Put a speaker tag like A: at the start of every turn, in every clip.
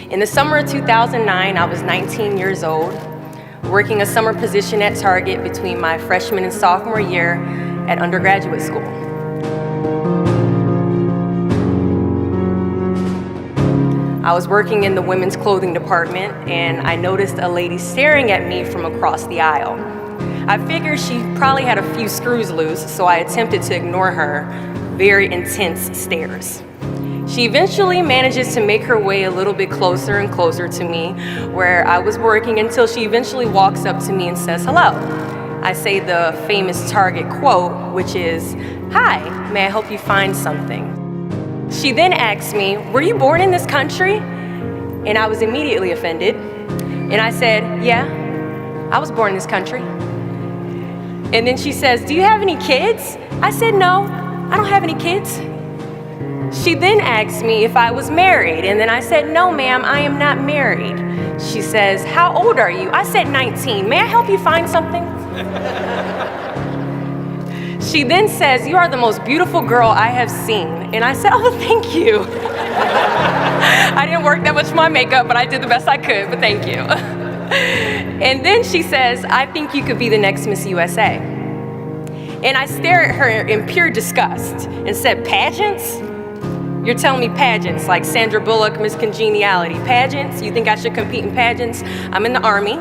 A: In the summer of 2009, I was 19 years old, working a summer position at Target between my freshman and sophomore year at undergraduate school. I was working in the women's clothing department, and I noticed a lady staring at me from across the aisle. I figured she probably had a few screws loose, so I attempted to ignore her very intense stares. She eventually manages to make her way a little bit closer and closer to me where I was working until she eventually walks up to me and says hello. I say the famous Target quote, which is, "Hi, may I help you find something?" She then asks me, "Were you born in this country?" And I was immediately offended. And I said, "Yeah, I was born in this country." And then she says, "Do you have any kids?" I said, "No, I don't have any kids." She then asked me if I was married, and then I said, "No, ma'am, I am not married." She says, "How old are you?" I said, 19. "May I help you find something?" She then says, "You are the most beautiful girl I have seen." And I said, "Oh, thank you." I didn't work that much for my makeup, but I did the best I could, but thank you. And then she says, "I think you could be the next Miss USA." And I stare at her in pure disgust and said, "Pageants? You're telling me pageants, like Sandra Bullock, Miss Congeniality. Pageants? You think I should compete in pageants? I'm in the Army,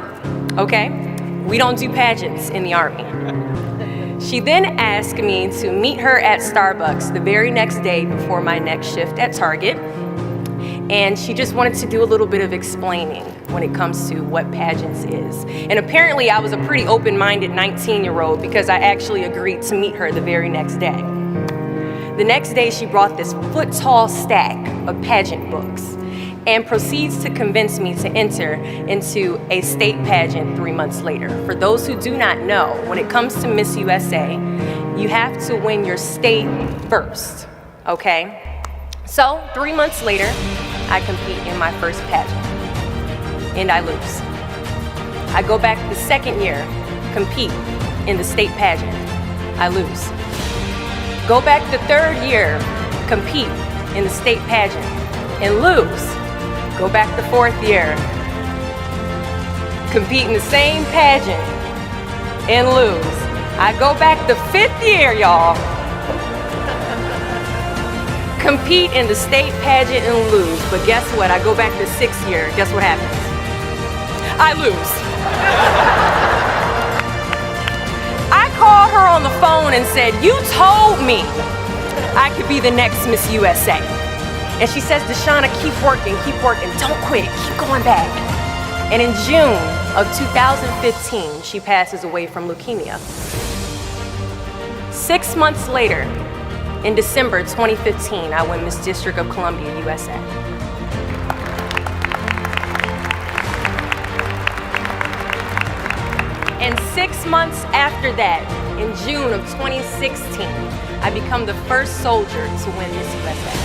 A: okay? We don't do pageants in the Army." She then asked me to meet her at Starbucks the very next day before my next shift at Target. And she just wanted to do a little bit of explaining when it comes to what pageants is. And apparently I was a pretty open-minded 19-year-old because I actually agreed to meet her the very next day. The next day she brought this foot-tall stack of pageant books and proceeds to convince me to enter into a state pageant 3 months later. For those who do not know, when it comes to Miss USA, you have to win your state first, okay? So 3 months later, I compete in my first pageant, and I lose. I go back the second year, compete in the state pageant, I lose. Go back the third year, compete in the state pageant, and lose. Go back the fourth year, compete in the same pageant, and lose. I go back the fifth year, y'all, compete in the state pageant and lose. But guess what? I go back the sixth year. Guess what happens? I lose. I called her on the phone and said, "You told me I could be the next Miss USA." And she says, "Deshauna, keep working, don't quit, keep going back." And in June of 2015, she passes away from leukemia. 6 months later, in December 2015, I win Miss District of Columbia, USA. And 6 months after that, in June of 2016, I become the first soldier to win Miss USA.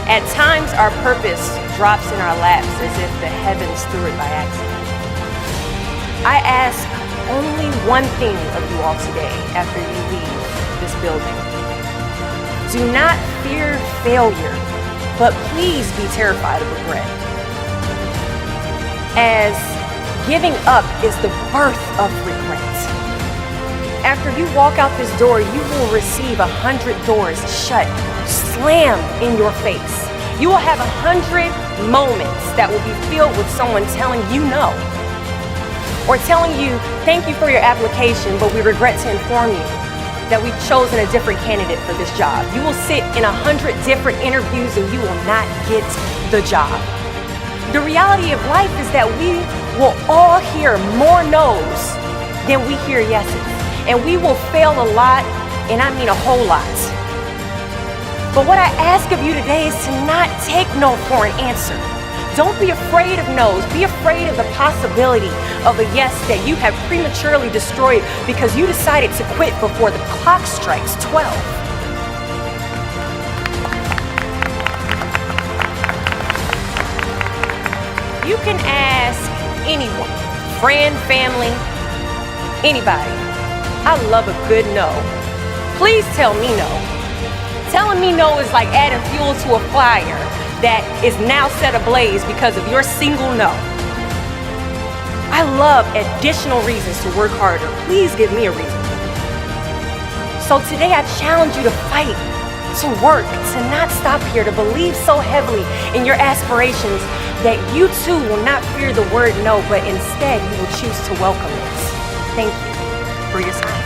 A: At times, our purpose drops in our laps as if the heavens threw it by accident. I ask only one thing of you all today after you leave this building. Do not fear failure, but please be terrified of regret. As giving up is the birth of regret. After you walk out this door, you will receive 100 doors shut, slammed in your face. You will have 100 moments that will be filled with someone telling you no, or telling you, "Thank you for your application, but we regret to inform you that we've chosen a different candidate for this job." You will sit in 100 different interviews and you will not get the job. The reality of life is that we will all hear more no's than we hear yeses. And we will fail a lot, and I mean a whole lot. But what I ask of you today is to not take no for an answer. Don't be afraid of no's. Be afraid of the possibility of a yes that you have prematurely destroyed because you decided to quit before the clock strikes 12. You can ask anyone, friend, family, anybody. I love a good no. Please tell me no. Telling me no is like adding fuel to a fire that is now set ablaze because of your single no. I love additional reasons to work harder. Please give me a reason. So today I challenge you to fight, to work, to not stop here, to believe so heavily in your aspirations that you too will not fear the word no, but instead you will choose to welcome it. Thank you for your time.